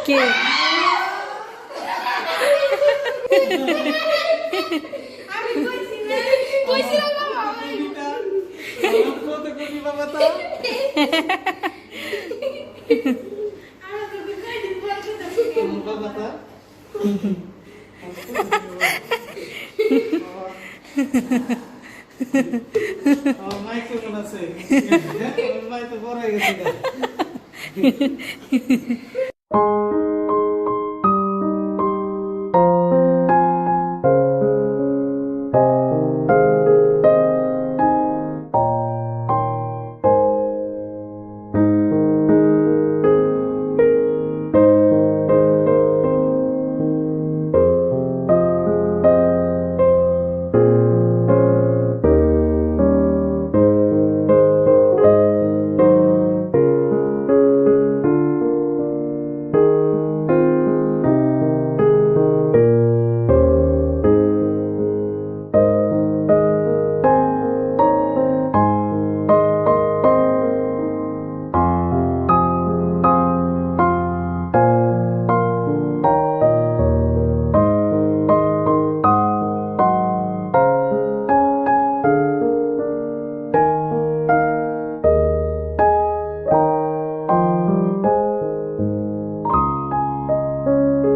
কে আমি কইছিলাম বাবা বাবা তো বাবা তো মাই কেমন আছে মাই তো বড় হয়ে গেছে